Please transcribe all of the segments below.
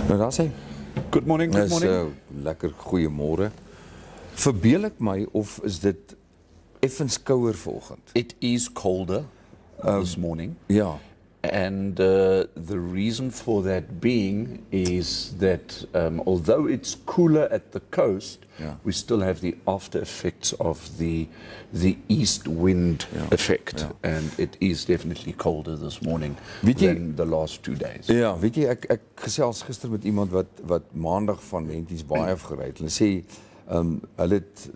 Nou daar sê. Good morning, good morning. Lekker goeiemôre. Verbeel ek my of is dit effens kouer vanoggend? It is colder this morning. Ja. And the reason for that being is that although it's cooler at the coast, we still have the after effects of the east wind effect. And it is definitely colder this morning than the last 2 days. Ja, weet jy, ek gesels gister met iemand wat maandag van Henties Baai af gery het. Hulle sê hulle het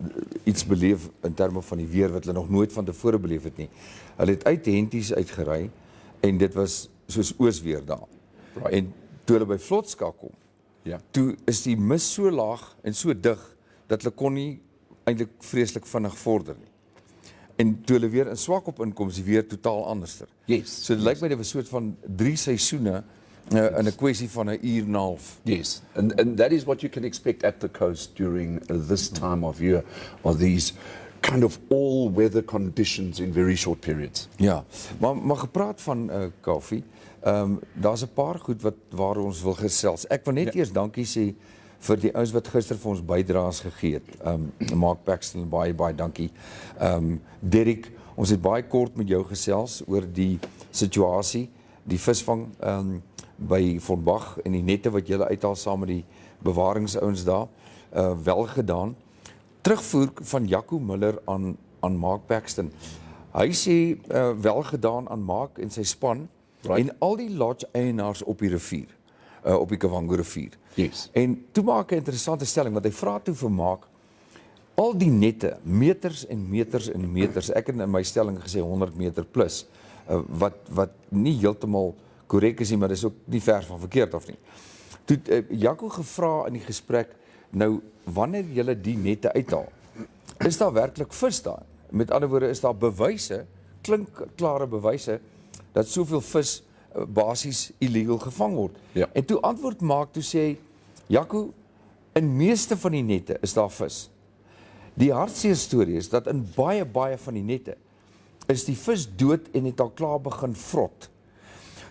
iets beleef in terme van die weer wat hulle nog nooit van tevore beleef het nie. Hulle het uit Henties uitgery en dit was soos oosweer daar. Right. En toe hulle by Vlotska kom, toe is die mis so laag en so dig, dat hulle kon nie eintlik vreeslik vinnig vorder nie. En toe hulle weer in swak op inkoms, die weer totaal anderster. Yes. So dit lyk my dit was 'n soort van 3 seisoene in 'n kwessie van 'n uur en 'n half. Yes, and that is what you can expect at the coast during this time of year, or these kind of all-weather conditions in very short periods. Ja, maar gepraat van koffie, daar's 'n paar goed waar ons wil gesels. Ek wil net eers dankie sê vir die ouens wat gister vir ons bydraes gegee het. Mark Paxton, baie dankie. Derek, ons het baie kort met jou gesels oor die situasie, die visvang by Vonbag en die nette wat julle uithaal saam met die bewaringsouens daar. Wel gedaan. Terugvoer van Jaco Miller aan Mark Paxton. Hy sê wel gedaan aan Mark en sy span en al die lodge eienaars op die rivier, op die Kavango rivier. Yes. En toe maak hy 'n interessante stelling, want hy vra toe vir Mark, al die nette, meters en meters en meters, ek het in my stelling gesê 100 meter plus, wat nie heeltemal korrek is nie, maar dis ook nie ver van verkeerd af nie. Toe Jaco gevra in die gesprek, nou, wanneer julle die nette uithaal, is daar werklik vis daar? Met ander woorde, is daar bewyse, klinkklare bewyse, dat soveel vis basies illegal gevang word. Ja. En toe antwoord maak, toe sê hy, Jaco, in meeste van die nette is daar vis. Die hartseer storie is, dat in baie van die nette, is die vis dood en het al klaar begin vrot.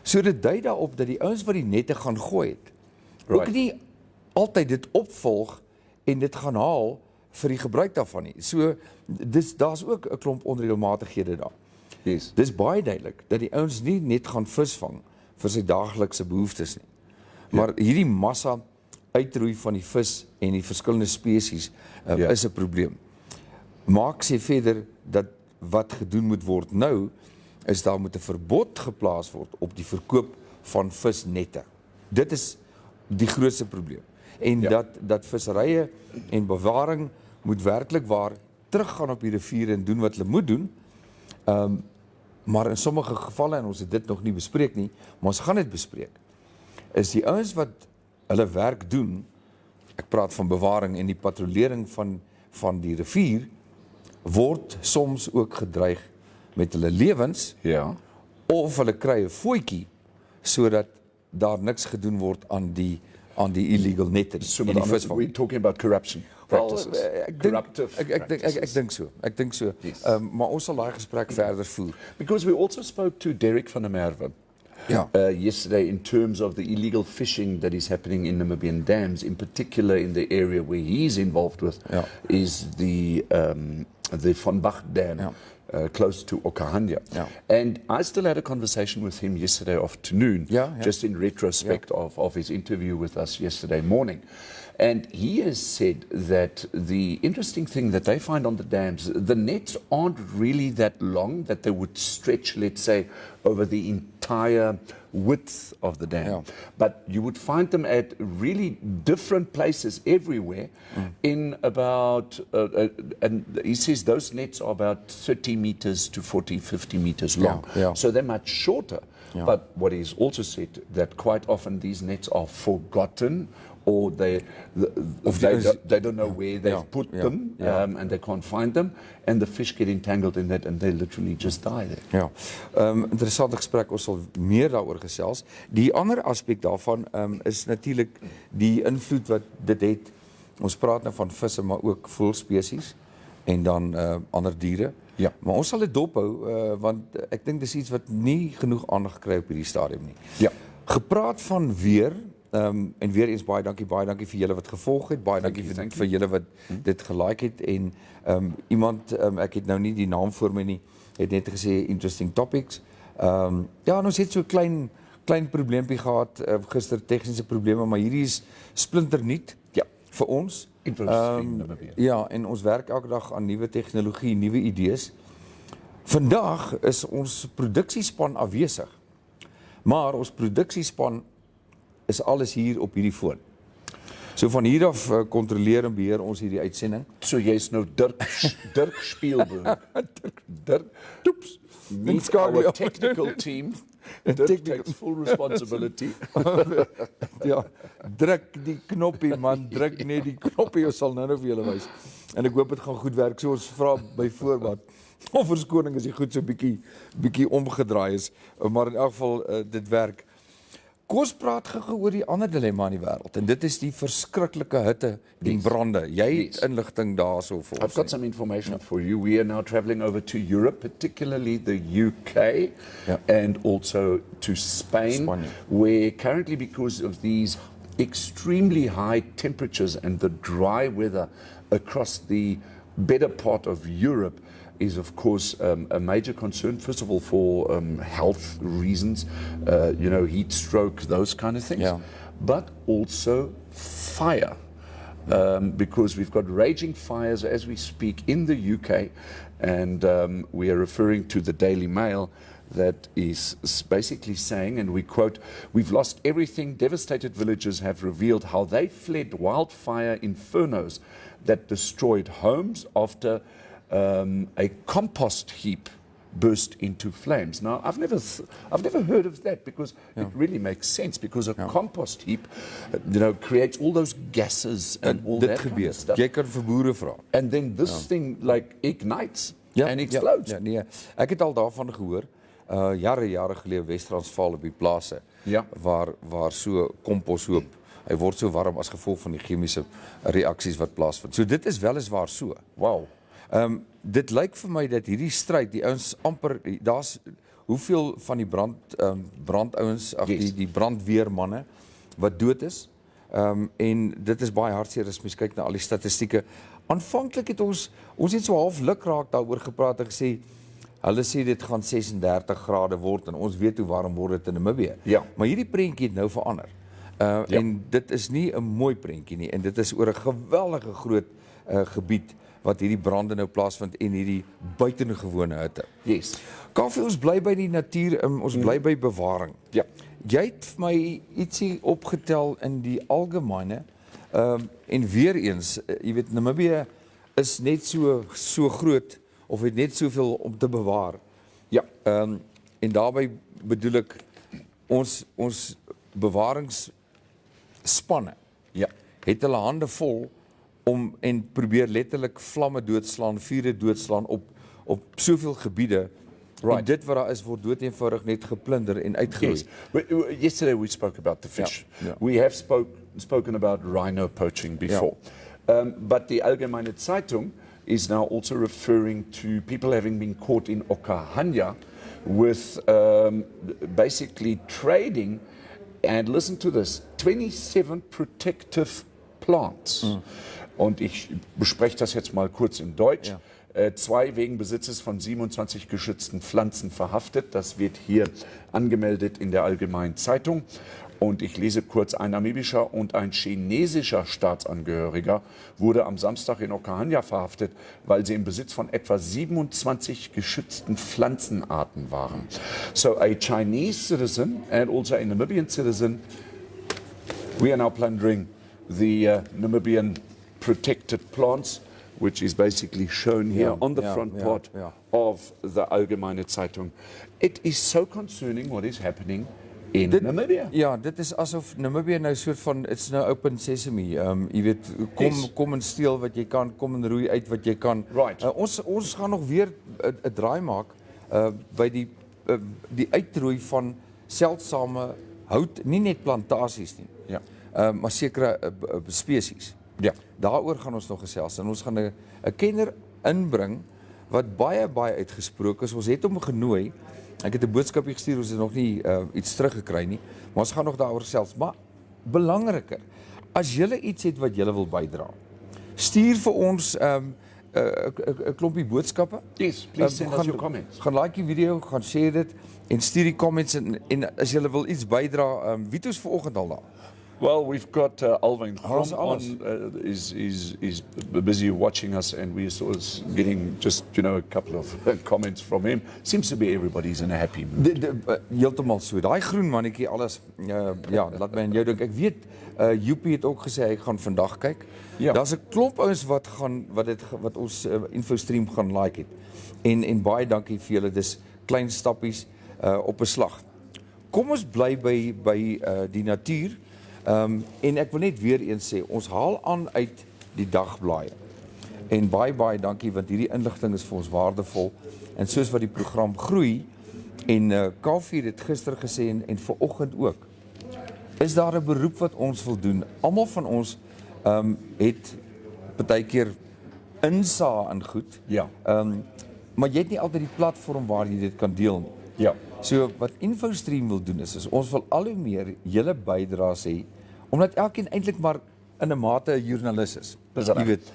So dit dui daarop, dat die ouens wat die nette gaan gooi het, ook nie altyd dit opvolg en dit gaan haal vir die gebruik daarvan nie. So, daar's ook 'n klomp onreëlmatighede daar. Yes. Dis baie duidelik, dat die ouens nie net gaan visvang vir sy daaglikse behoeftes nie. Maar hierdie massa uitroei van die vis en die verskillende spesies is 'n probleem. Mark sê verder, dat wat gedoen moet word nou, is daar moet 'n verbod geplaas word op die verkoop van visnette. Dit is die grootste probleem. En dat visserye en bewaring moet werklik waar teruggaan op die riviere en doen wat hulle moet doen. Maar in sommige gevalle, en ons het dit nog nie bespreek nie, maar ons gaan dit bespreek, is die ouens wat hulle werk doen, ek praat van bewaring en die patrollering van die rivier, word soms ook gedreig met hulle lewens, of hulle kry 'n fooitjie, sodat daar niks gedoen word aan die illegal nette. So we're talking about corruption practices. Ek dink so. Yes. Maar ons sal daai gesprek verder voer. Because we also spoke to Derek van der Merwe yesterday in terms of the illegal fishing that is happening in Namibian dams, in particular in the area where he's involved with, is the Vonbag Dam. Close to Okahanja. And I still had a conversation with him yesterday afternoon, just in retrospect of his interview with us yesterday morning. And he has said that the interesting thing that they find on the dams, the nets aren't really that long, that they would stretch, let's say, over the entire width of the dam. But you would find them at really different places everywhere in about, and he says those nets are about 30 meters to 40, 50 meters long. So they're much shorter. But what he's also said, that quite often these nets are forgotten, or they don't know where they've put them, and they can't find them, and the fish get entangled in that, and they literally just die there. Ja, interessante gesprek, ons sal meer daaroor gesels. Die ander aspek daarvan is natuurlik die invloed wat dit het. Ons praat nou van visse, maar ook voëlspesies en dan ander diere. Maar ons sal dit dophou, want ek dink dis iets wat nie genoeg aandag kry op hierdie stadium nie. Gepraat van weer En weer eens baie dankie vir julle wat gevolg het, baie dankie vir julle wat dit gelike het, en iemand, ek het nou nie die naam voor my nie, het net gesê interesting topics. Ja, en ons het so klein probleempie gehad, gister tegniese probleme, maar hierdie is splinternuut vir ons. Infostream Namibia. Ja, en ons werk elke dag aan nuwe tegnologie, nuwe idees. Vandag is ons produksiespan afwesig, maar ons produksiespan is alles hier op hierdie foon. So van hier af kontroleer en beheer ons hierdie uitsending. So jy's nou Dirk Spielberg. Dirk, toeps, meet our technical team. Dirk takes full responsibility. Ja, druk die knoppie man, druk net die knoppie, ons sal nou vir julle wys. En ek hoop dit gaan goed werk, so ons vra by voorbaat. Of verskoning as die goed so bietjie omgedraai is, maar in elk geval dit werk. Kom ons praat gou oor die ander dilemma in die wêreld, en dit is die verskriklike hitte en brande. Jy het inligting daarso vir ons. I've got some information for you. We are now traveling over to Europe, particularly the UK, and also to Spain, where currently, because of these extremely high temperatures and the dry weather across the better part of Europe, is of course a major concern, first of all for health reasons, heat stroke, those kind of things, but also fire, because we've got raging fires as we speak in the UK, and we are referring to the Daily Mail that is basically saying, and we quote, "We've lost everything. Devastated villagers have revealed how they fled wildfire infernos that destroyed homes after a compost heap burst into flames." Now, I've never heard of that, because it really makes sense, because a compost heap, creates all those gases and all that kind of stuff. Jy kan vir boere vra. And then this thing like ignites and explodes. Nee, ek het al daarvan gehoor, jare gelede Wes-Transvaal op die plase, waar so komposhoop, hy word so warm as gevolg van die chemiese reaksies wat plaasvind. So dit is weliswaar so. Wow. Dit lyk vir my dat hierdie stryd, die ouens amper, daar's hoeveel van die brandouens, die brandweermanne wat dood is, en dit is baie hartseer as mens kyk na al die statistieke. Aanvanklik het ons het so half lukraak daaroor gepraat en gesê, hulle sê dit gaan 36 grade word, en ons weet hoe warm word dit in Namibië. Ja. Maar hierdie prentjie het nou verander. En dit is nie 'n mooi prentjie nie, en dit is oor 'n geweldige groot gebied wat hierdie brande nou plaasvind en hierdie buitengewone hitte. Yes. Kafie, ons bly by die natuur, ons bly by bewaring. Ja. Jy het vir my ietsie opgetel in die algemene, en weer eens, jy weet, Namibië is net so groot, of het net soveel om te bewaar. Ja. En daarbij bedoel ek, ons bewaringsspanne, het hulle hande vol, en probeer letterlik vlamme doodslaan, vure doodslaan op soveel gebiede, en dit wat daar is, word dood eenvoudig net geplunder en uitgeroei. Yes. Yesterday we spoke about the fish. We have spoken about rhino poaching before. But the Algemeine Zeitung is now also referring to people having been caught in Okahanya with basically trading, and listen to this, 27 protective plants. Und ich bespreche das jetzt mal kurz in Deutsch. 2 wegen Besitzes von 27 geschützten Pflanzen verhaftet. Das wird hier angemeldet in der Allgemeinen Zeitung. Und ich lese kurz, ein namibischer und ein chinesischer Staatsangehöriger wurde am Samstag in Okahanya verhaftet, weil sie im Besitz von etwa 27 geschützten Pflanzenarten waren. So a Chinese citizen and also a Namibian citizen, we are now plundering the Namibian protected plants, which is basically shown here on the front part of the Allgemeine Zeitung. It is so concerning what is happening in Namibia. Ja, dit is asof Namibië nou soort van, it's nou open sesame. Jy weet, kom en steel wat jy kan, kom en roei uit wat jy kan. Right. Ons gaan nog weer 'n draai maak by die uitroei van seldsame hout, nie net plantasies nie, maar sekere spesies. Ja. Daaroor gaan ons nog gesels, en ons gaan 'n kenner inbring wat baie uitgesproke is. Ons het hom genooi. Ek het 'n boodskapie gestuur, ons het nog nie iets teruggekry nie, maar ons gaan nog daaroor gesels. Maar belangriker, as julle iets het wat julle wil bydra, stuur vir ons 'n klompie boodskappe. Yes, please send us your comments. Gaan like die video, gaan share dit en stuur die comments en as julle wil iets bydra, wie het ons vanoggend al daar? Well, we've got Alwyn How's on, is busy watching us, and we're sort of getting just, a couple of comments from him. Seems to be everybody's in a happy mood. Heeltemal so. Daai groen mannetjie alles, ja, laat my aan jou dink. Ek weet, Joepie het ook gesê hy gaan vandag kyk. Ja. Daar's 'n klomp ouens wat ons Infostream gaan like het. En baie dankie vir julle. Dis klein stappies op 'n slag. Kom ons bly by die natuur. En ek wil net weer eens sê, ons haal aan uit die dagblaaie. En baie dankie, want hierdie inligting is vir ons waardevol. En soos wat die program groei, en Kafie het gister gesê en vanoggend ook, is daar 'n beroep wat ons wil doen. Almal van ons het partykeer insaag in goed. Ja. Maar jy het nie altyd die platform waar jy dit kan deel nie. Ja. So wat Infostream wil doen is ons wil al hoe meer julle bydraes hê, omdat elkeen eintlik maar in 'n mate 'n joernalis is. Jy weet,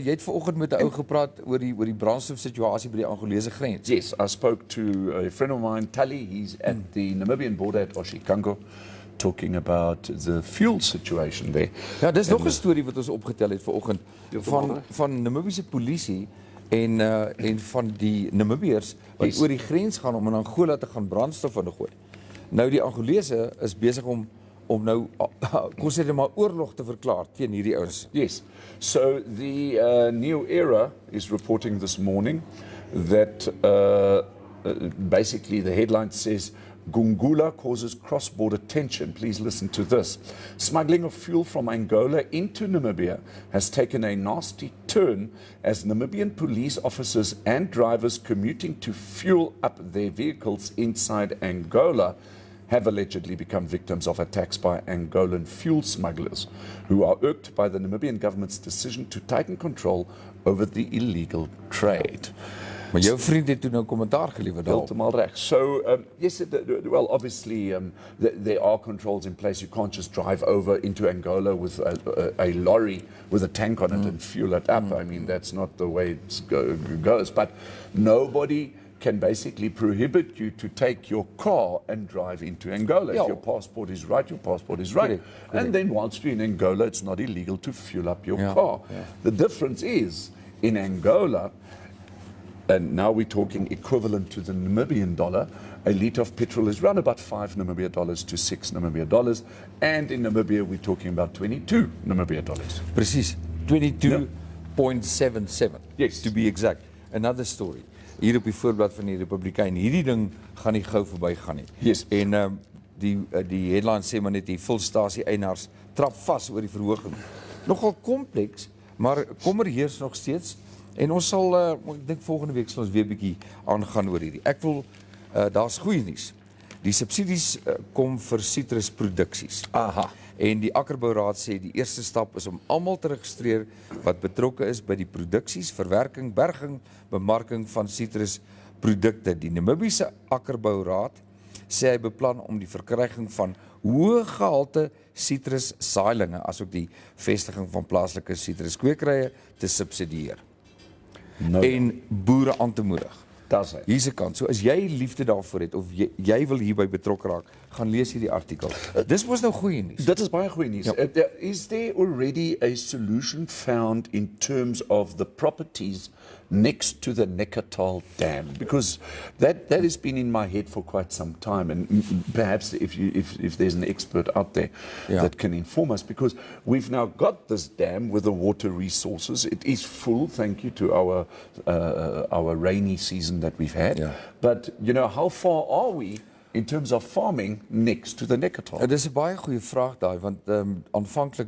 jy het vanoggend met 'n ou gepraat oor die brandstofsituasie by die Angolese grens. Yes, I spoke to a friend of mine, Tally. He's at the Namibian border at Oshikango, talking about the fuel situation there. Ja, dis nog 'n storie wat ons opgetel het vanoggend van Namibiese polisie en van die Namibiërs wat oor die grens gaan om in Angola te gaan brandstof in te gooi. Nou die Angolese is besig om nou kom sê dit maar oorlog te verklaar teen hierdie ouens. Yes. So the New Era is reporting this morning that basically the headline says Gungula causes cross-border tension. Please listen to this. Smuggling of fuel from Angola into Namibia has taken a nasty turn as Namibian police officers and drivers commuting to fuel up their vehicles inside Angola have allegedly become victims of attacks by Angolan fuel smugglers, who are irked by the Namibian government's decision to tighten control over the illegal trade. Maar jou vriend het toe nou kommentaar gelewer daarop. Heeltemal reg. So, yes, well, obviously, there are controls in place. You can't just drive over into Angola with a lorry with a tank on it and fuel it up. I mean, that's not the way it goes. But nobody can basically prohibit you to take your car and drive into Angola. If your passport is right, your passport is right. Correct. And then whilst you're in Angola, it's not illegal to fuel up your car. The difference is, in Angola, and now we're talking equivalent to the Namibian dollar, a litre of petrol is around about $5 Namibia to $6 Namibia. And in Namibia, we're talking about 22 Namibia dollars. Precies, 22.77, Yes. to be exact. Another story. Hier op die voorblad van die Republikein, hierdie ding gaan nie gou verby gaan nie. Yes. En die headline sê maar net die volstasie eienaars trap vas oor die verhoging. Nogal kompleks, maar kommer heers nog steeds. En ons sal, ek dink volgende week sal ons weer bietjie aangaan oor hierdie. Ek wil, daar's goeie nuus. Die subsidies kom vir sitrusproduksies. Aha. En die Akkerbouraad sê die eerste stap is om almal te registreer wat betrokke is by die produksies, verwerking, berging, bemarking van sitrusprodukte. Die Namibiese Akkerbouraad sê hy beplan om die verkryging van hoë gehalte sitrussaailinge asook die vestiging van plaaslike sitruskwekerye te subsidieer. En boere aan te moedig. Hier's 'n kant. So as jy liefde daarvoor het of jy wil hierby betrokke raak, gaan lees hierdie artikel. Dis mos nou goeie nuus. Dit is baie goeie nuus. Is there already a solution found in terms of the properties next to the Neckartal Dam? Because that has been in my head for quite some time, and perhaps if there's an expert out there that can inform us, because we've now got this dam with the water resources. It is full, thank you to our rainy season that we've had. But how far are we in terms of farming next to the Neckartal? Dit is 'n baie goeie vraag daai, want aanvanklik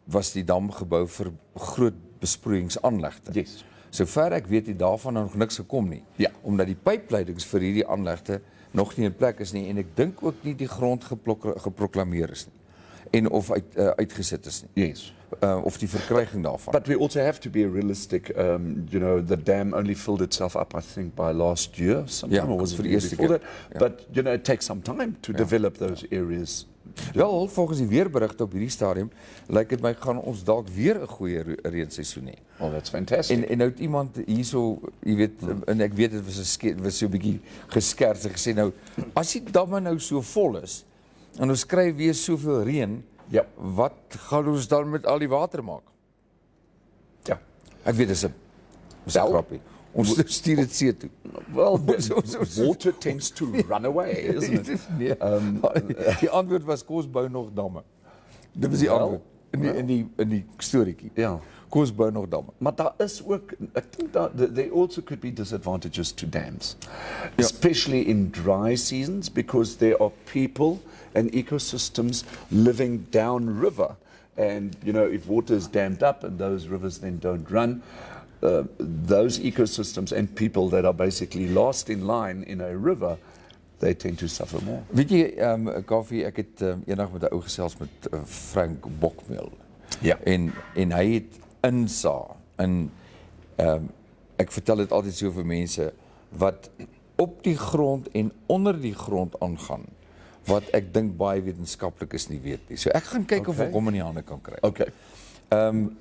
was die dam gebou vir groot besproeiingsaanlegte. Yes. Sover ek weet, het daarvan nog niks gekom nie. Omdat die pypleidings vir hierdie aanlegte nog nie in plek is nie, en ek dink ook nie die grond geproklameer is nie. En of uitgesit is nie. Yes. Of die verkryging daarvan. But we also have to be realistic. The dam only filled itself up, I think, by last year sometime, or was it vir die year eerste before keer. that? But, it takes some time to develop those areas Wel, volgens die weerberigte op hierdie stadium, lyk dit my gaan ons dalk weer 'n goeie reenseisoen hê. Well, that's fantastic. En nou het iemand hierso, jy weet, en ek weet dit was so 'n bietjie geskerts en gesê nou, as die damme nou so vol is en ons kry weer soveel reën, Ja. wat gaan ons dan met al die water maak? Ja. Ek weet dis 'n grappie. Ons stuur dit see toe. Well, water tends to run away, isn't it? Nee. Die antwoord was kom ons bou nog damme. Dit was die antwoord in die storieetjie. Ja. Kom ons bou nog damme. Maar daar is ook, ek dink dat there also could be disadvantages to dams, especially in dry seasons, because there are people and ecosystems living downriver, and if water is dammed up and those rivers then don't run, those ecosystems and people that are basically last in line in a river, they tend to suffer more. Weet jy, Koffie, ek het eendag met 'n ou gesels met Frank Bokmeel. Ja. En hy het insa en ek vertel dit altyd so vir mense wat op die grond en onder die grond aangaan, wat ek dink baie wetenskaplikes nie weet nie. So ek gaan kyk of ek hom in die hande kan kry. Okay.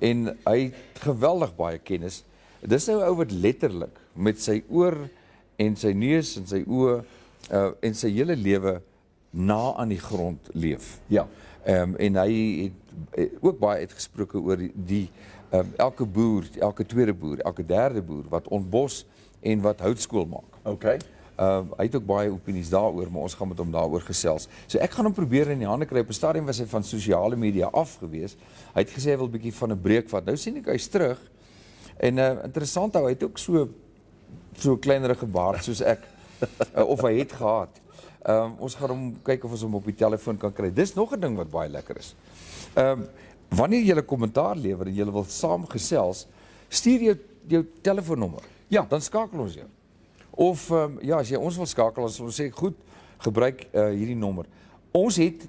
En hy het geweldig baie kennis. Dis nou 'n ou wat letterlik met sy oor en sy neus en sy oë en sy hele lewe na aan die grond leef. Ja. En hy het ook baie uitgesproke oor die elke boer, elke tweede boer, elke derde boer wat ontbos en wat houtskool maak. Okay. Hy het ook baie opinies daaroor, maar ons gaan met hom daaroor gesels. So ek gaan hom probeer in die hande kry. Op 'n stadium was hy van sosiale media af gewees. Hy het gesê hy wil 'n bietjie van 'n breek vat. Nou sien ek hy's terug. En interessant hy het ook so 'n kleinerige baard soos ek of hy het gehad. Ons gaan hom kyk of ons hom op die telefoon kan kry. Dis nog 'n ding wat baie lekker is. Wanneer jy 'n kommentaar lewer en jy wil saamgesels, stuur jou telefoonnommer. Ja, dan skakel ons jou. Of as jy ons wil skakel, as ons sê goed, gebruik hierdie nommer. Ons het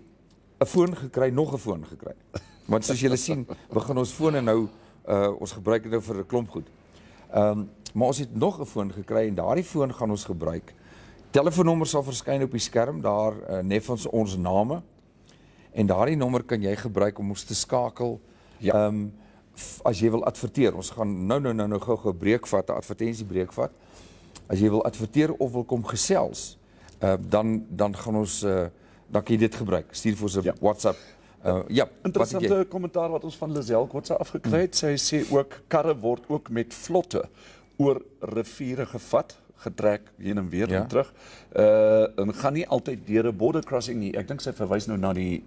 'n foon gekry, nog 'n foon gekry. Want soos julle sien, begin ons fone nou ons gebruik dit nou vir 'n klomp goed. Maar ons het nog 'n foon gekry en daardie foon gaan ons gebruik. Telefoonnommer sal verskyn op die skerm daar net van ons name. En daardie nommer kan jy gebruik om ons te skakel. Ja. As jy wil adverteer, ons gaan nou gou 'n breek vat, 'n advertensiebreek vat. As jy wil adverteer of wil kom gesels, dan gaan ons dan kan jy dit gebruik. Stuur vir ons 'n WhatsApp. Interessante kommentaar wat ons van Lisel Kotse afgekry het. Sy sê ook karre word ook met vlotte oor riviere gevat, getrek heen en weer en terug. En gaan nie altyd deur 'n border crossing nie. Ek dink sy verwys nou na die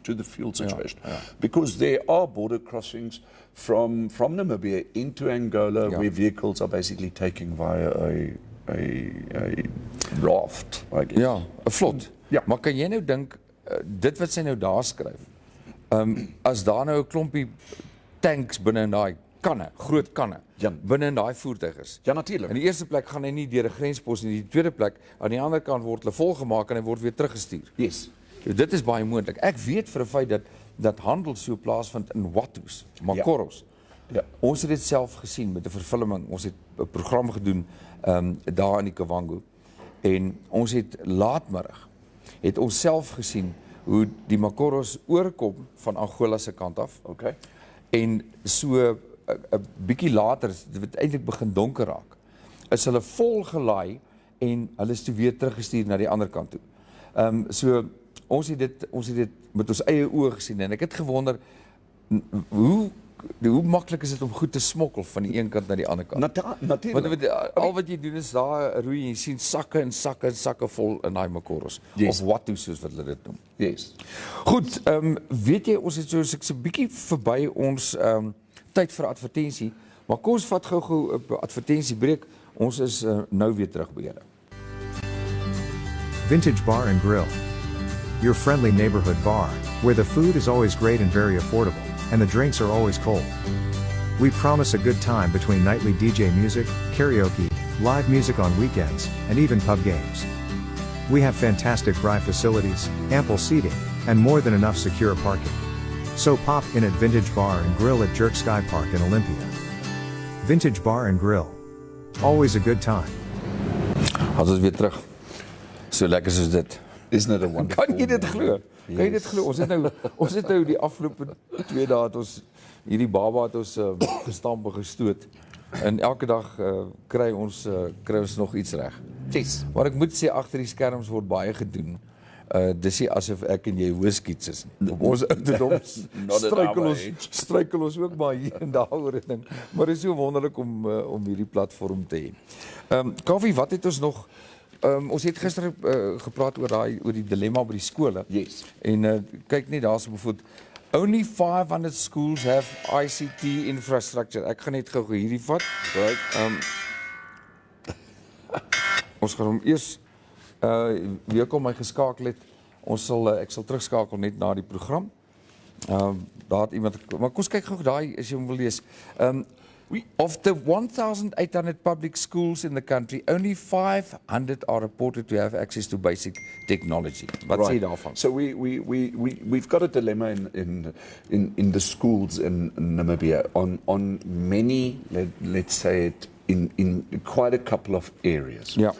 to the fuel situation. Ja. Because there are border crossings from Namibia into Angola where vehicles are basically taking via a raft, I guess. Ja, 'n vlot. Ja. Maar kan jy nou dink dit wat sy nou daar skryf, as daar nou 'n klompie tanks binne in daai kanne, groot kanne, binne in daai voertuig is. Ja, natuurlik. In die eerste plek gaan hy nie deur 'n grenspos nie, die tweede plek, aan die ander kant word hulle volgemaak en hy word weer teruggestuur. Yes. Dit is baie moontlik. Ek weet vir 'n feit dat handel so plaasvind in Wattus, Makoros. Ja. Ons het dit self gesien met 'n vervulling. Ons het 'n program gedoen daar in die Kavango en ons het laatmiddag het ons self gesien hoe die Makoros oorkom van Angola se kant af. Okay. En so 'n bietjie later, dit het eintlik begin donker raak, is hulle vol gelaai en hulle is toe weer teruggestuur na die ander kant toe. So ons het dit met ons eie oë gesien en ek het gewonder hoe maklik is dit om goed te smokkel van die een kant na die ander kant. Natuurlik. Want al wat jy doen is daar roei en jy sien sakke en sakke en sakke vol in daai Makoros. Yes. Of Wattu soos wat hulle dit noem. Yes. Goed, weet jy, ons het soos ek so 'n bietjie verby ons tyd vir advertensie, maar kom ons vat gou 'n advertensiebreek. Ons is nou weer terug by julle. Vintage Bar and Grill. Your friendly neighborhood bar, where the food is always great and very affordable, and the drinks are always cold. We promise a good time between nightly DJ music, karaoke, live music on weekends, and even pub games. We have fantastic braai facilities, ample seating, and more than enough secure parking. So pop in at Vintage Bar and Grill at Jerk Sky Park in Olympia. Vintage Bar and Grill. Always a good time. Ons is weer terug. So lekker soos dit. Isn't it a wonderful Kan jy dit glo? Kan jy dit glo? Ons het nou die afgelope 2 dae het ons hierdie baba het ons gestamp en gestoot. En elke dag kry ons nog iets reg. Yes. Maar ek moet sê agter die skerms word baie gedoen. Dis nie asof ek en jy hoeskiets is. Op ons ouderdom struikel ons ook maar hier en daar oor 'n ding. Maar dit is so wonderlik om hierdie platform te hê. Koffie, wat het ons nog? Ons het gister gepraat oor die dilemma by die skole. Yes. En kyk net daar's byvoorbeeld only 500 schools have ICT infrastructure. Ek gaan net gou hierdie vat. Right. Ons gaan hom eers wie kom my geskakel het. Ek sal terugskakel net na die program. Daar het iemand, maar kom ons kyk gou daai as jy hom wil lees. Of the 1,800 public schools in the country, only 500 are reported to have access to basic technology. Wat sê jy daarvan? So we've got a dilemma in the schools in Namibia on many, let's say it, in quite a couple of areas. Yeah.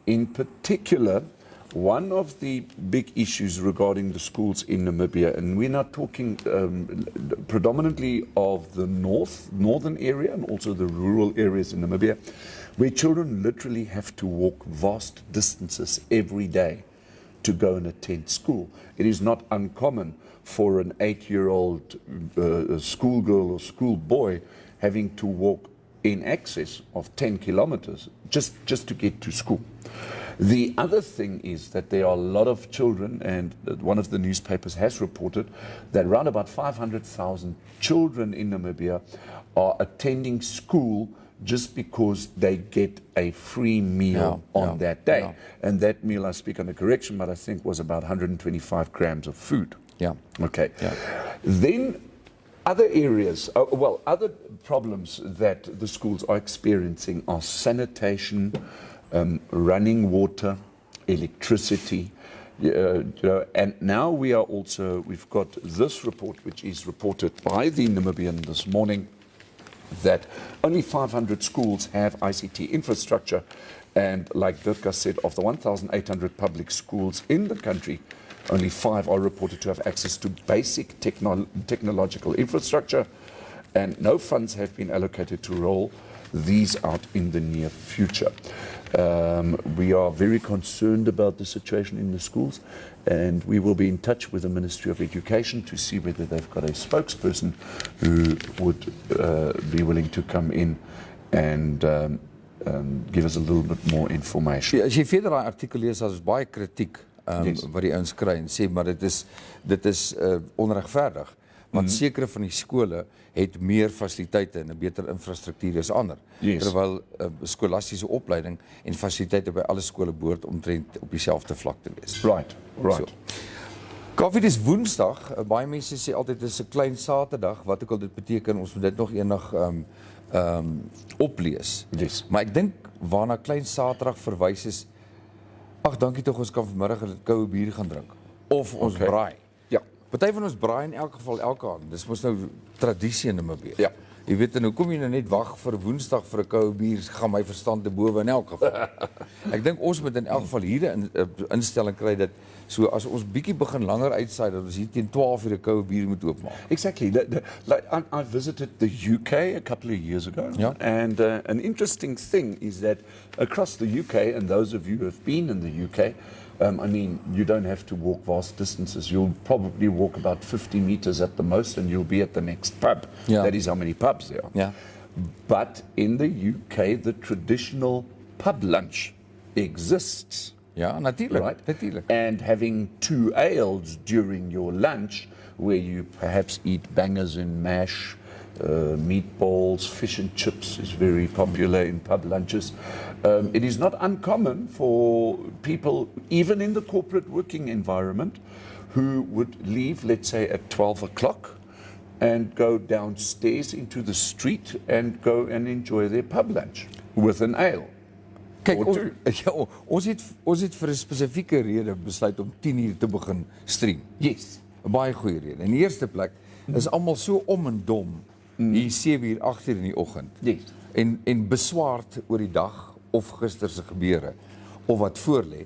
In particular, one of the big issues regarding the schools in Namibia, and we're not talking predominantly of the northern area and also the rural areas in Namibia, where children literally have to walk vast distances every day to go and attend school. It is not uncommon for an 8-year-old schoolgirl or schoolboy having to walk in excess of 10 kilometers just to get to school. The other thing is that there are a lot of children, and one of the newspapers has reported that around about 500,000 children in Namibia are attending school just because they get a free meal on that day. Yeah. And that meal, I speak under correction, but I think was about 125 grams of food. Yeah. Okay. Yeah. Then other areas, other problems that the schools are experiencing are sanitation, running water, electricity, and now we've got this report, which is reported by the Namibian this morning, that only 500 schools have ICT infrastructure, and like Dirk said, of the 1,800 public schools in the country, only 5 are reported to have access to basic technological infrastructure, and no funds have been allocated to roll these out in the near future. We are very concerned about the situation in the schools, and we will be in touch with the Ministry of Education to see whether they've got a spokesperson who would be willing to come in and give us a little bit more information. Ja, as jy verder daai artikel lees, daar is baie kritiek wat die ouens kry en sê maar dit is onregverdig. Want sekere van die skole het meer fasiliteite en 'n beter infrastruktuur as ander. Yes. Terwyl skolastiese opleiding en fasiliteite by alle skole behoort omtrent op dieselfde vlak te wees. Right. So. Koffie, dis Woensdag. Baie mense sê altyd dis 'n klein Saterdag, wat ook al dit beteken, ons moet dit nog eendag oplees. Yes. Maar ek dink waarna klein Saterdag verwys is, ag dankie tog ons kan vanmiddag 'n koue bier gaan drink of ons braai. Ja. Party van ons braai in elk geval elke aand. Dis mos nou tradisie in Namibië. Ja. Jy weet en hoe kom jy nou net wag vir Woensdag vir 'n koue bier, gaan my verstand te bowe in elk geval. Ek dink ons moet in elk geval hier 'n instelling kry dat so as ons bietjie begin langer uitsaai dat ons hier teen 12 uur 'n koue bier moet oopmaak. Exactly. I visited the UK a couple of years ago, and an interesting thing is that across the UK, and those of you who have been in the UK, I mean, you don't have to walk vast distances. You'll probably walk about 50 meters at the most, and you'll be at the next pub. Yeah. That is how many pubs there are. Yeah. But in the UK, the traditional pub lunch exists. Ja, natuurlijk. Right? Natuurlijk. And having 2 ales during your lunch, where you perhaps eat bangers and mash, meatballs, fish and chips is very popular in pub lunches. It is not uncommon for people, even in the corporate working environment, who would leave, let's say, at 12 o'clock and go downstairs into the street and go and enjoy their pub lunch with an ale. Kijk, ons het vir 'n spesifieke rede besluit om 10 uur te begin stream. Yes. 'n Baie goeie rede. In die eerste plek is almal so om en dom hier 7 uur, 8 uur in die oggend. Yes. En beswaard oor die dag of gister se gebeure of wat voorlê.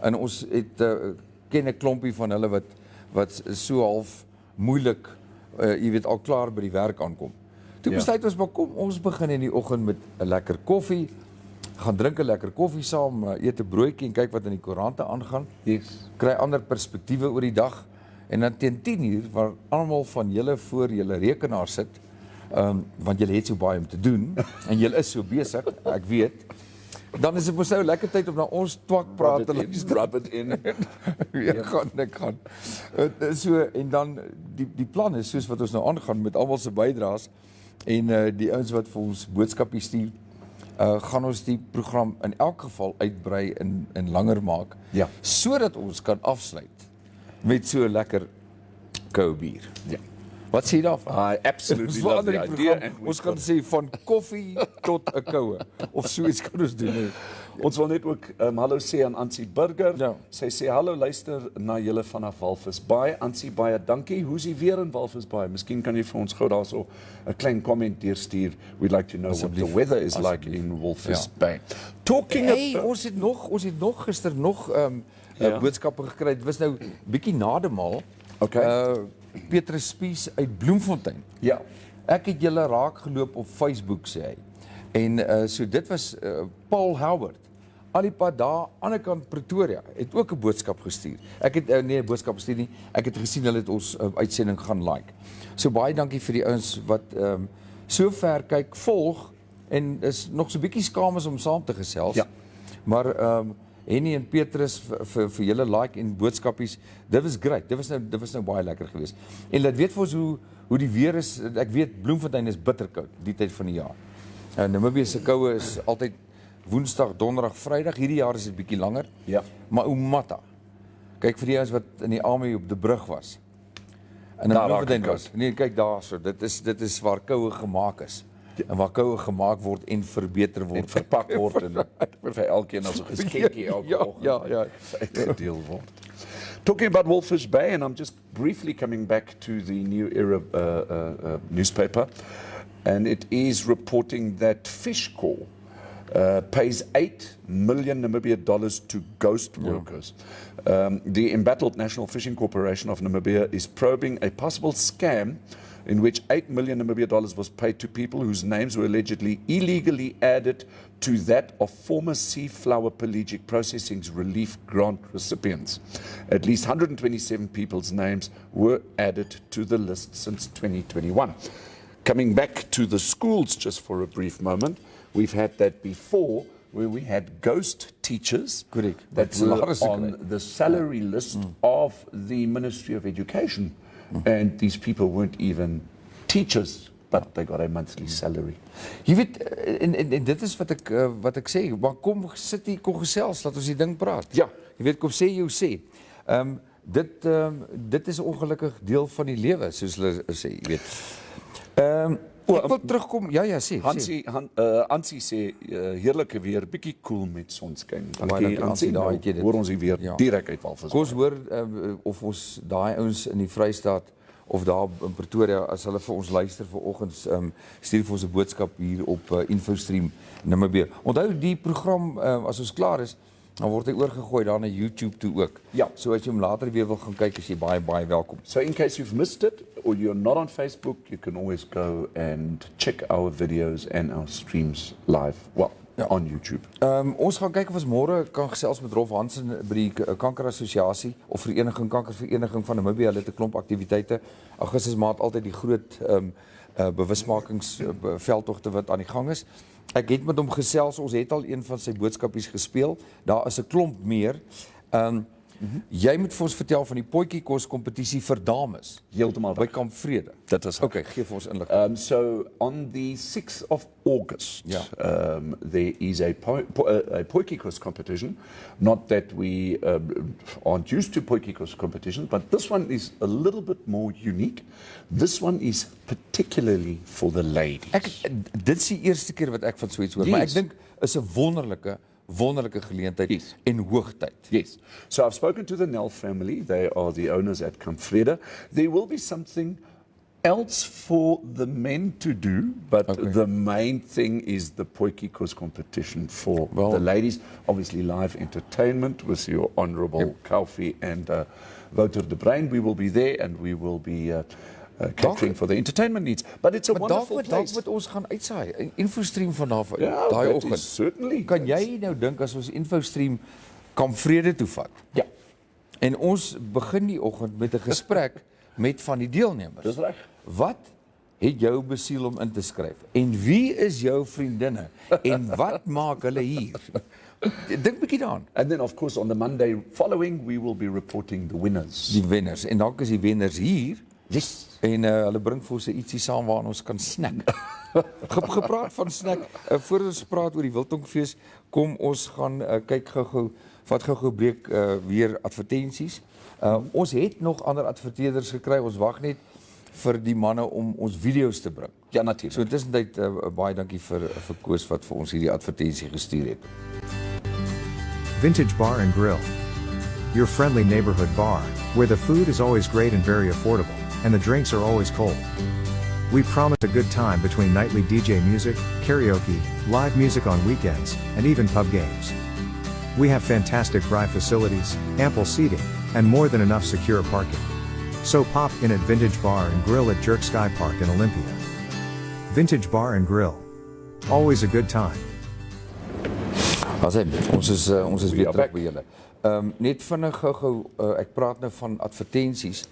En ons het ken 'n klompie van hulle wat so half moeilik, jy weet, al klaar by die werk aankom. Toe besluit ons, maar kom, ons begin in die oggend met 'n lekker koffie, gaan drink 'n lekker koffie saam, eet 'n broodjie en kyk wat in die koerante aangaan. Kry ander perspektiewe oor die dag. En dan teen 10:00, waar almal van julle voor julle rekenaar sit, want julle het so baie om te doen, en julle is so besig, ek weet, dan is dit mos nou lekker tyd om na ons twak praat te luister. Rub it in. Ek gaan. So, en dan, die plan is, soos wat ons nou aangaan, met almal se bydraes, en die ouens wat vir ons boodskapie stuur, gaan ons die program in elk geval uitbrei en langer maak, sodat ons kan afsluit met so lekker koue bier. Ja. Wat sê jy daarvan? I absolutely love the idea. Ons kan sê van koffie tot 'n koue, of so iets kan ons doen. Ons wil net ook hallo sê aan Ansie Burger. Ja. Sy sê hallo, luister na julle vanaf Walvis Bay. Ansie, baie dankie. Hoe's die weer in Walvis Bay? Miskien kan jy vir ons gou daarso 'n klein comment deurstuur. We'd like to know what the weather is like in Walvis Bay. Talking about, ons het nog gister boodskappe gekry. Dit was nou bietjie nademaal. Okay. Petrus Spies uit Bloemfontein. Ja. Ek het julle raak geloop op Facebook, sê hy. En so dit was Paul Howard. Al die pad daar, aan die kant Pretoria, het ook 'n boodskap gestuur. Ek het nie 'n boodskap gestuur nie. Ek het gesien hulle het ons uitsending gaan like. So baie dankie vir die ouens wat so ver kyk, volg en is nog so bietjie skaam is om saam te gesels. Ja. Maar Henny en Petrus vir julle like en boodskapies, dit was great. Dit was nou baie lekker geweest. En laat weet vir ons hoe die weer is. Ek weet Bloemfontein is bitterkoud die tyd van die jaar. Namibië se koue is altyd Woensdag, Donderdag, Vrydag. Hierdie jaar is dit bietjie langer. Ja. Maar Oumata. Kyk vir die ouens wat in die army op die brug was. En in Bloemfontein was. Nee, kyk daarso. Dit is waar koue gemaak is. Ja. En waar koue gemaak word en verbeter word, verpak word en vir elkeen as 'n geskenkie elke oggend. Ja. Gedeel word. Talking about Walvis Bay, and I'm just briefly coming back to the New Era newspaper, and it is reporting that Fish Corps pays $8 million Namibia to ghost workers. The embattled National Fishing Corporation of Namibia is probing a possible scam in which $8 million Namibia was paid to people whose names were allegedly illegally added to that of former Seaflower Pelagic Processing's relief grant recipients. At least 127 people's names were added to the list since 2021. Coming back to the schools just for a brief moment, we've had that before, where we had ghost teachers that were on the salary list of the Ministry of Education. And these people weren't even teachers, but they got a monthly salary. Jy weet, en dit is wat ek sê, maar kom sit hier, kom gesels, laat ons die ding praat. Ja. Jy weet, kom sê jou sê. Dit is ongelukkig deel van die lewe, soos hulle sê, jy weet. Ek wil terugkom, sê. Ansie sê, heerlike weer, bietjie koel met sonskyn. Dankie Ansie, hoor ons hier weer direk uit Walvis. Kom ons hoor of ons daai ouens in die Vrystaat of daar in Pretoria, as hulle vir ons luister vanoggend, stuur vir ons 'n boodskap hier op Infostream Namibia. Onthou die program, as ons klaar is, dan word hy oorgegooi daar na YouTube toe ook. Ja. So as jy hom later weer wil gaan kyk, is jy baie welkom. So in case you've missed it, or you're not on Facebook, you can always go and check our videos and our streams live, on YouTube. Ons gaan kyk of ons môre kan gesels met Rolf Hansen by die Kankerassosiasie of Kankervereniging van Namibia. Hulle het 'n klomp aktiwiteite. Augustus maand altyd die groot bewusmakingsveldtogte wat aan die gang is. Ek het met hom gesels, ons het al een van sy boodskapies gespeel. Daar is 'n klomp meer. Jy moet vir ons vertel van die potjiekos kompetisie vir dames. Heeltemal by Kamp Vrede. Dit is okay, gee vir ons inligting. So on the 6th of August, there is a potjiekos competition. Not that we aren't used to potjiekos competitions, but this one is a little bit more unique. This one is particularly for the ladies. Dit is die eerste keer wat ek van so iets hoor, maar ek dink is 'n wonderlike geleentheid en hoogtyd. Yes. So I've spoken to the Nel family. They are the owners at Kamp Vrede. There will be something else for the men to do, but the main thing is the potjie koos competition for the ladies. Obviously live entertainment with your Honourable Kaufi and Wouter de Bruin. We will be there and we will be catering for the entertainment needs. But it's a wonderful place. Dalk wat ons gaan uitsaai. Infostream vanaf Ja, daai that oggend. is certainly. Kan jy nou dink as ons Infostream Kamp Vrede toe vat? Ja. En ons begin die oggend met 'n gesprek met van die deelnemers. Dis reg. Wat het jou besiel om in te skryf? En wie is jou vriendinne? En wat maak hulle hier? Dink 'n bietjie daaraan. And then of course on the Monday following we will be reporting the winners. Die wenners. En dan is die wenners hier. Yes. En hulle bring vir ons ietsie saam waaraan ons kan snack. Gepraat van snack, voor ons praat oor die Wildtongfees, kom ons gaan kyk gou-gou, vat gou-gou breek weer advertensies. Ons het nog ander adverteerders gekry, ons wag net vir die manne om ons video's te bring. Ja, natuurlik. So intussentyd baie dankie vir Koos wat vir ons hierdie advertensie gestuur het. Vintage Bar and Grill. Your friendly neighborhood bar, where the food is always great and very affordable, and the drinks are always cold. We promise a good time between nightly DJ music, karaoke, live music on weekends, and even pub games. We have fantastic braai facilities, ample seating, and more than enough secure parking. So pop in at Vintage Bar and Grill at Jerk Sky Park in Olympia. Vintage Bar and Grill. Always a good time. Ons is weer terug by julle. Net vinnig gou ek praat nou van advertensies.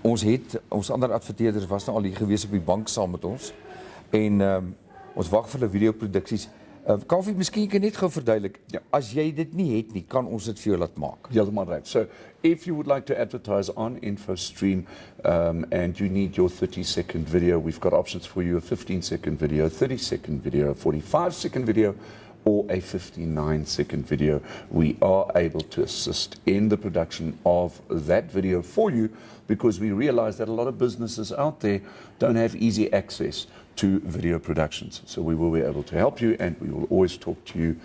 Ons ander adverteerders was nou al hier gewees op die bank saam met ons. En ons wag vir hulle videoproduksies. Kaufi, miskien kan jy net gou verduidelik. Ja. As jy dit nie het nie, kan ons dit vir jou laat maak. Heeltemal right. So if you would like to advertise on Infostream and you need your 30-second video, we've got options for you: a 15-second video, 30-second video, a 45-second video, or a 59-second video. We are able to assist in the production of that video for you because we realize that a lot of businesses out there don't have easy access to video productions. So we will be able to help you and we will always talk to you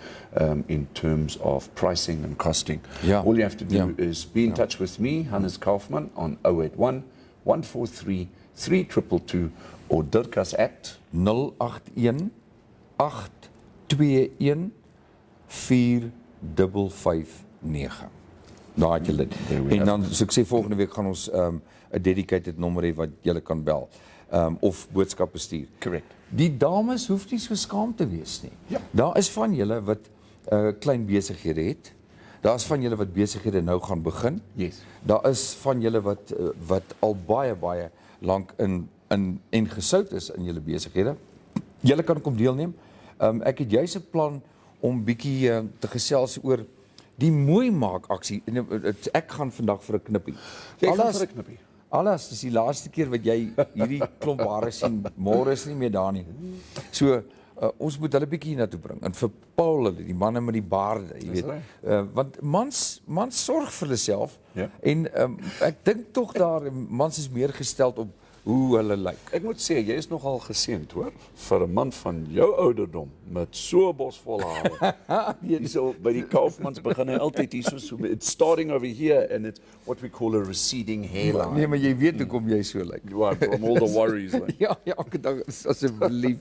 in terms of pricing and costing. Yeah. All you have to do is be in touch with me, Hannes Kaufman, on 081 143 3222 or Dirkas at 081 821 4559. Daar het julle dit. En dan, so ek sê, volgende week gaan ons 'n dedicated nommer hê wat julle kan bel. Of boodskappe stuur. Correct. Die dames hoef nie so skaam te wees nie. Ja. Daar is van julle wat klein besighede het. Daar is van julle wat besighede nou gaan begin. Yes. Daar is van julle wat al baie lank in gesout is in julle besighede. Julle kan kom deelneem. Ek het juis 'n plan om bietjie te gesels oor die mooi maak aksie. Ek gaan vandag vir 'n knippie. Jy gaan vir 'n knippie. Alles, dis die laaste keer wat jy hierdie klomp hare sien. Môre is nie meer daar nie. So ons moet hulle bietjie hiernatoe bring. En vir Paul, hulle, die manne met die baarde, jy weet. Want mans sorg vir hulle self. Ja. En ek dink tog daar mans is meer gesteld op hoe hulle lyk. Ek moet sê, jy is nogal geseënd, hoor, vir 'n man van jou ouderdom met so 'n bos vol hare. Hierso by die Kaufmans begin hy altyd hierso so it's starting over here and it's what we call a receding hairline. Nee, maar jy weet hoekom jy so lyk. Ja, from all the worries. Like. Ja, elke dag asseblief.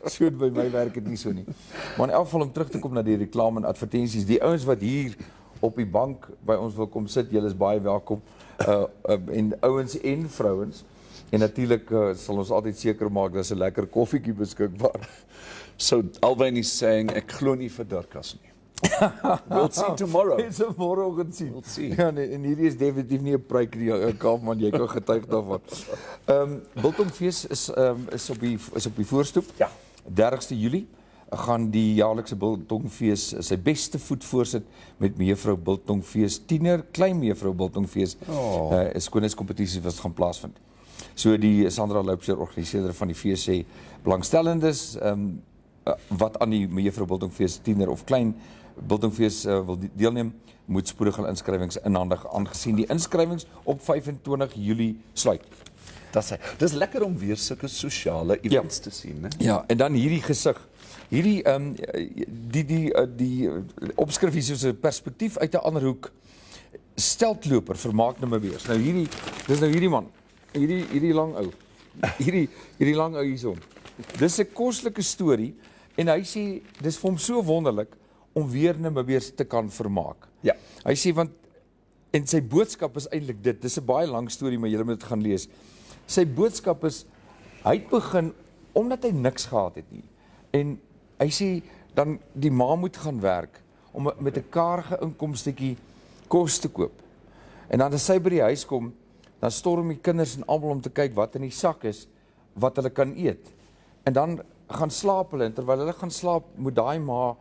So by my werk dit nie so nie. Maar in elk geval om terug te kom na die reklame en advertensies, die ouens wat hier op die bank by ons wil kom sit, julle is baie welkom. En ouens en vrouens. En natuurlik sal ons altyd seker maak dat 'n lekker koffietjie beskikbaar. So Alwyn is saying ek glo nie vir Dirkas nie. We'll see tomorrow. Dit sal môreoggend sien. We'll see. Ja, nee, en hierdie is definitief nie 'n pruik nie, Kaufman, jy kan getuig daarvan. Biltongfees is op die voorstoep. Ja. 30ste Julie gaan die jaarlikse Biltongfees sy beste voet voorsit met mevrou Biltongfees tiener, klein mevrou Biltongfees. 'n skoonheidskompetisie wat gaan plaasvind. So die Sandra Loupser, organiseerder van die fees, sê belangstellendes wat aan die mevrou Biltongfees tiener of klein Biltongfees wil deelneem, moet spoedig hul inskrywings inhandig, aangesien die inskrywings op 25 Julie sluit. Dis lekker om weer sulke sosiale events te sien, né? Ja, en dan hierdie gesig. Hierdie die opskrif hier soos 'n perspektief uit 'n ander hoek steltloper vermaak Namibiërs. Nou dis nou hierdie man. Hierdie lang ou. Hierdie lang ou hierson. Dis 'n koslike storie en hy sê dis vir hom so wonderlik om weer Namibiërs te kan vermaak. Ja. Hy sê want en sy boodskap is eintlik dit. Dis 'n baie lang storie, maar julle moet dit gaan lees. Sy boodskap is hy het begin omdat hy niks gehad het nie. En hy sê dan die ma moet gaan werk om met 'n karige inkomstetjie kos te koop. En dan as sy by die huis kom, dan storm die kinders en almal om te kyk wat in die sak is wat hulle kan eet. En dan gaan slaap hulle en terwyl hulle gaan slaap, moet daai ma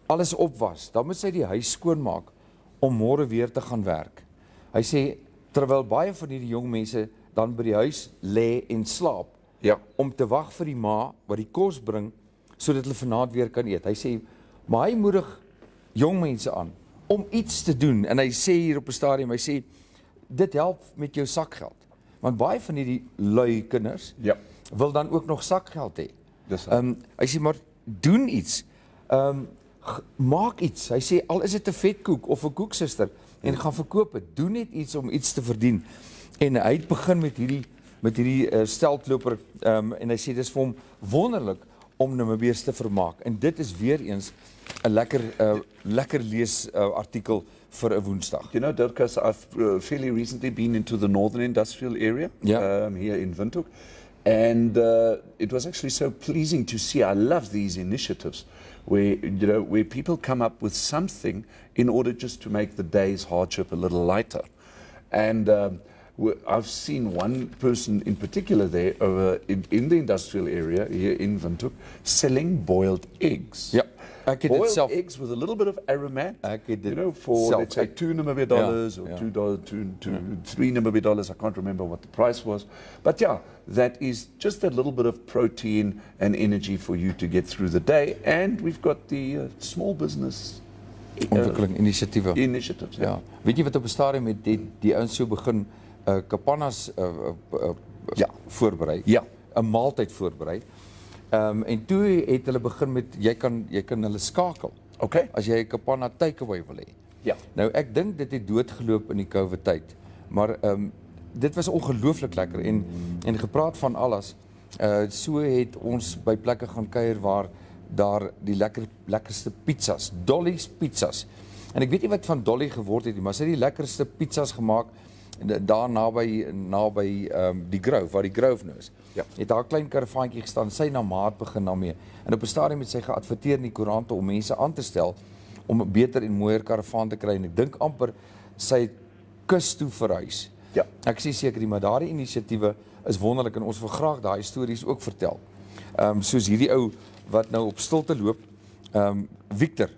alles opwas. Dan moet sy die huis skoonmaak om môre weer te gaan werk. Hy sê terwyl baie van hierdie jong mense dan by die huis lê en slaap, Ja. om te wag vir die ma wat die kos bring sodat hulle vanaand weer kan eet. Hy sê maar hy moedig jong mense aan om iets te doen en hy sê hier op 'n stadium, hy sê dit help met jou sakgeld. Want baie van hierdie lui kinders Ja. wil dan ook nog sakgeld hê. Dis Hy sê maar doen iets. Maak iets. Hy sê al is dit 'n vetkoek of 'n koeksuster en gaan verkoop dit. Doen net iets om iets te verdien. En hy het begin met hierdie steltloper en hy sê dis vir hom wonderlik om Namibiërs te vermaak. En dit is weer eens 'n lekker lees artikel vir 'n Woensdag. You know, Dirkus, I've fairly recently been into the northern industrial area here in Windhoek. And it was actually so pleasing to see. I love these initiatives where people come up with something in order just to make the day's hardship a little lighter. And I've seen one person in particular there in the industrial area here in Windhoek selling boiled eggs. Ja, ek het dit Boiled self eggs with a little bit of aromat, Ek het dit for self- let's say $2 Namibian or Ja. $3 Namibian dollars. I can't remember what the price was, but yeah, that is just a little bit of protein and energy for you to get through the day. And we've got the small business ontwikkeling inisiatiewe. initiatives. Ja, weet jy wat op 'n stadium het die ouens so begin kapannas voorberei. Ja. 'n maaltyd voorberei. En toe het hulle begin met jy kan hulle skakel. Okay. As jy 'n kapanna takeaway wil hê. Ja. Nou ek dink dit het doodgeloop in die COVID tyd. Maar dit was ongelooflik lekker en gepraat van alles. So het ons by plekke gaan kuier waar daar die lekkerste pizzas, Dolly's pizzas. En ek weet nie wat van Dolly geword het nie, maar sy het die lekkerste pizzas gemaak daar naby die Grove, waar die Grove nou is. Ja. Het daar 'n klein karavaantjie gestaan, sy na maat begin daarmee. En op 'n stadium het sy geadverteer in die koerante om mense aan te stel om 'n beter en mooier karavaan te kry. En ek dink amper sy het kus toe verhuis. Ja. Ek sê seker nie, maar daardie inisiatiewe is wonderlik en ons wil graag daai stories ook vertel. Soos hierdie ou wat nou op stilte loop, Victor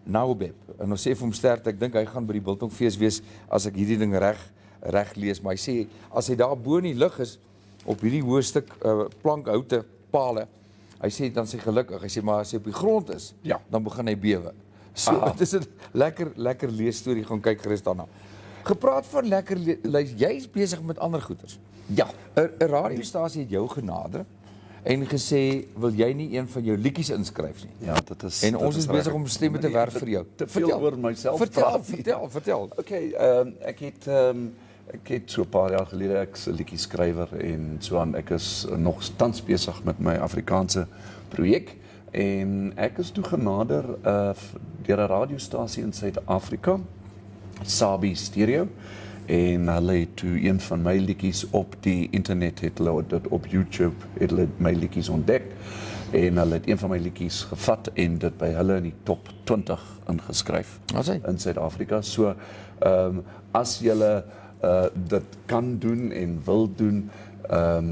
Naubeb. En ons sê vir hom sterkte, ek dink hy gaan by die Biltongfees wees as ek hierdie ding reg lees, maar hy sê as hy daar bo in die lug is op hierdie hoë stuk plankhoute pale, hy sê dan sy gelukkig. Hy sê maar as hy op die grond is, Ja. dan begin hy bewe. So dit is 'n lekker leesstorie, gaan kyk gerus daarna. Gepraat van lekker lees, jy is besig met ander goeters. Ja. 'n radiostasie het jou genader en gesê, wil jy nie een van jou liedjies inskryf nie? Ja, dit is. En dit ons is besig reg. om stemme te werf vir jou. Te veel oor myself praat. Vertel. Okay, ek het so 'n paar jaar gelede ek's 'n liedjie skrywer en so aan. Ek is nog tans besig met my Afrikaanse projek en ek is toe genader deur 'n radiostasie in Suid-Afrika, Sabi Stereo, en hulle het toe een van my liedjies op die internet het hulle dit op YouTube het hulle my liedjies ontdek en hulle het een van my liedjies gevat en dit by hulle in die top 20 ingeskryf in Suid-Afrika. So as julle dit kan doen en wil doen,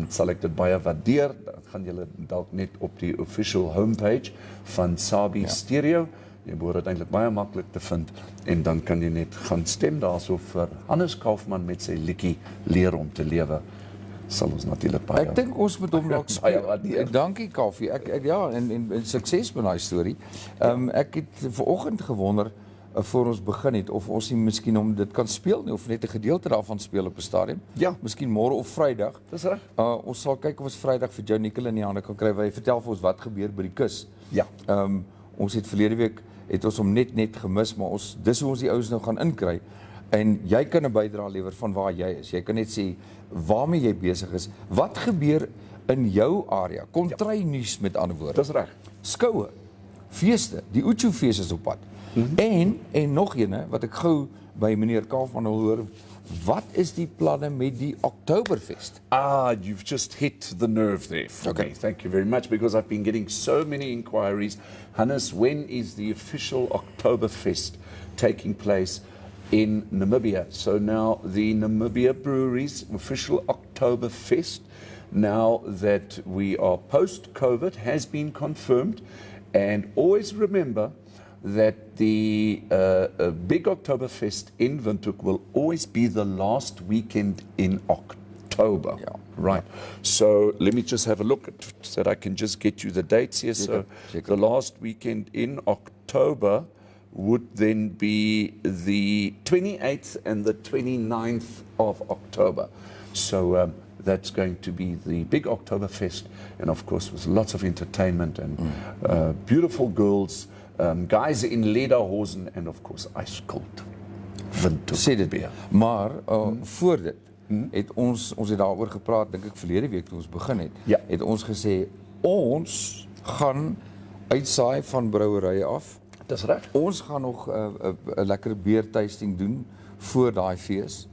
sal ek dit baie waardeer. Dan gaan julle dalk net op die official homepage van Sabi Stereo. Jy behoort dit eintlik baie maklik te vind en dan kan jy net gaan stem daarso vir Hannes Kaufman met sy liedjie Leer om te lewe. Sal ons natuurlik baie. Ek dink ons moet hom dalk speel. waardeer. Dankie Kaffie. Ek ja, en sukses met daai storie. Ek het vanoggend gewonder voor ons begin het of ons nie miskien om dit kan speel nie of net 'n gedeelte daarvan speel op 'n stadium. Ja. Miskien môre of Vrydag. Dis reg. Ons sal kyk of ons Vrydag vir Joe Nicol in die hande kan kry. Hy vertel vir ons wat gebeur by die kus. Ja. Ons het verlede week het ons hom net gemis, maar dis hoe ons die ouens nou gaan inkry. En jy kan 'n bydrae lewer van waar jy is. Jy kan net sê waarmee jy besig is. Wat gebeur in jou area? Kontrynuus met ander woorde. Dis reg. Skoue, feeste, die Uchu-fees is op pad. En nog ene wat ek gou by meneer Kaufman wil hoor, wat is die planne met die Oktoberfest? You've just hit the nerve there for Okay. me. Thank you very much, because I've been getting so many inquiries. Hannes, when is the official Oktoberfest taking place in Namibia? So now the Namibia Breweries official Oktoberfest, now that we are post-COVID, has been confirmed. And always remember that the big Oktoberfest in Windhoek will always be the last weekend in October. Yeah. Right. So let me just have a look at, so that I can just get you the dates here. So the last weekend in October would then be the 28th and the 29th of October. So that's going to be the big Oktoberfest, and of course with lots of entertainment and beautiful girls, guys in lederhosen, and of course ice cold Sê dit beer. Maar voor dit het ons het daaroor gepraat, dink ek verlede week toe ons begin het, Ja. het ons gesê ons gaan uitsaai van brouwerye af. Dis reg. Ons gaan nog 'n lekker beertasting doen voor daai fees.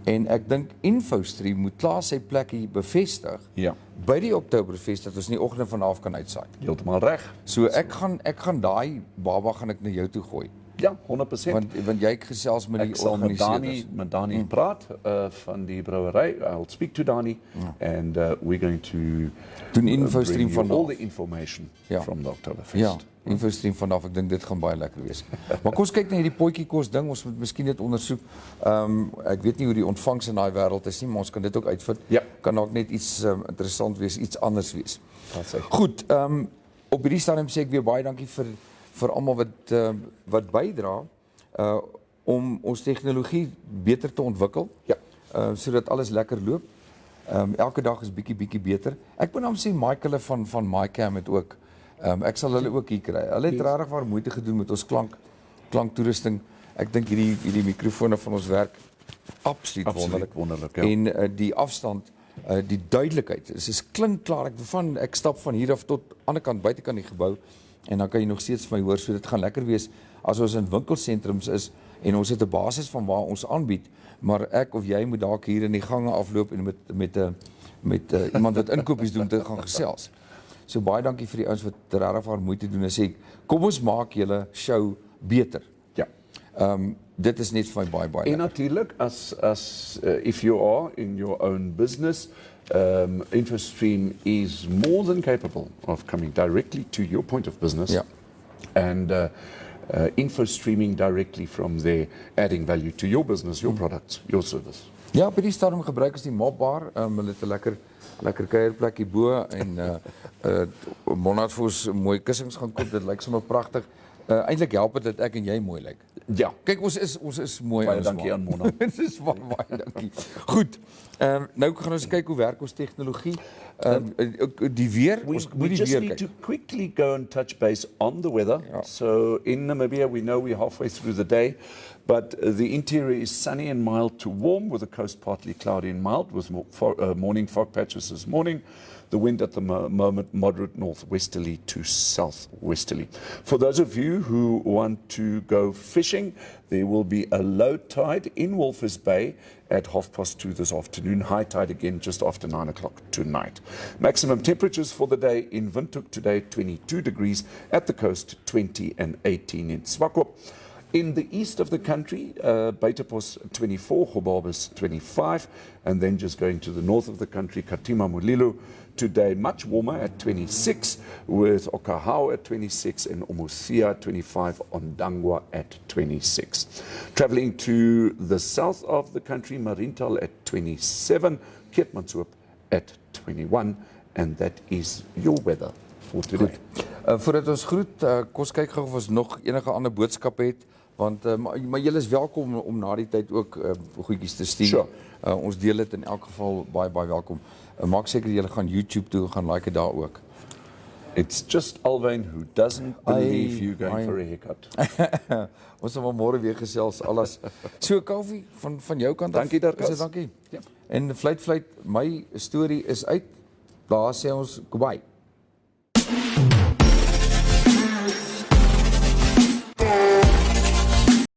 En ek dink Infostream moet klaar sy plekkie bevestig Ja. by die Oktoberfest dat ons in die oggende vanaf kan uitsaai. Heeltemal reg. So ek gaan daai baba gaan ek na jou toe gooi. Ja, 100%. Want jy gesels met die Ek sal met organiseerders. Dani praat van die brouwerij. I'll speak to Dani, and we're going to Doen Infostream bring you vanaf. all the information Ja. from the Oktoberfest. Ja, Infostream vanaf, ek dink dit gaan baie lekker wees. Maar kom ons kyk na hierdie potjie kos ding, ons moet miskien dit ondersoek. Ek weet nie hoe die ontvangs in daai wêreld is nie, maar ons kan dit ook uitvind. Ja. Kan dalk net iets interessant wees, iets anders wees. That's it. Goed, op hierdie stadium sê ek weer baie dankie vir almal wat bydra om ons tegnologie beter te ontwikkel. Ja. Sodat alles lekker loop. Elke dag is bietjie beter. Ek moet hom sê Mike hulle van MyCam het ook. Ek sal hulle ook hier kry. Hulle het regtig waar moeite gedoen met ons klanktoerusting. Ek dink hierdie mikrofone van ons werk absoluut wonderlik, ja. En die afstand, die duidelikheid. Dit is klink klaar. Ek stap van hier af tot ander kant buitekant die gebou en dan kan jy nog steeds vir my hoor. So dit gaan lekker wees as ons in winkelsentrums is en ons het 'n basis van waar ons aanbied, maar ek of jy moet dalk hier in die gange afloop en met iemand wat inkopies doen te gaan gesels. So baie dankie vir die ouens wat regtig waar moeite doen en sê kom ons maak julle show beter. Ja. Dit is net vir my baie En lekker. natuurlijk, if you are in your own business, Infostream is more than capable of coming directly to your point of business Ja. and infostreaming directly from there, adding value to your business, your products, your service. Ja, by die stadium gebruik ons die mopbar. Hulle het 'n lekker kuierplek hier bo en Monat vir ons mooi kussings gaan koop. Dit lyk sommer pragtig. Eintlik help dit dat ek en jy mooi lyk. Ja. Kyk, ons is mooi. Baie ons dankie maar. aan Mona. Dit is baie dankie. Goed. Nou gaan ons kyk hoe werk ons tegnologie. Die weer, ons We moet die just weer need kyk. to quickly go and touch base on the weather. Ja. So in Namibia, we know we're halfway through the day, but the interior is sunny and mild to warm, with the coast partly cloudy and mild, with morning fog patches this morning. The wind at the moment moderate northwesterly to southwesterly. For those of you who want to go fishing, there will be a low tide in Walvis Bay at 2:30 this afternoon. High tide again just after 9 o'clock tonight. Maximum temperatures for the day in Windhoek today 22 degrees, at the coast 20 and 18 in Swakop. In the east of the country, Beitapos 24, Gobabis 25, and then just going to the north of the country, Katima Mulilo, today much warmer at 26, with Okahau at 26 and Omusia 25, Ondangwa at 26. Traveling to the south of the country, Marintal at 27, Keetmanshoop at 21, and that is your weather for today. Voordat ons groet, kom ons kyk gou of ons nog enige ander boodskappe het, want maar julle is welkom om na die tyd ook goedjies te stuur. Sure. Ons deel dit in elk geval baie welkom. Maak seker julle gaan YouTube toe, gaan like dit daar ook. It's just Alwyn who doesn't believe you going for a haircut. Ons sal maar môre weer gesels alles. So koffie van jou kant af. Dankie Dirk. Dankie. Ja. En fluit, my storie is uit. Daar sê ons goodbye.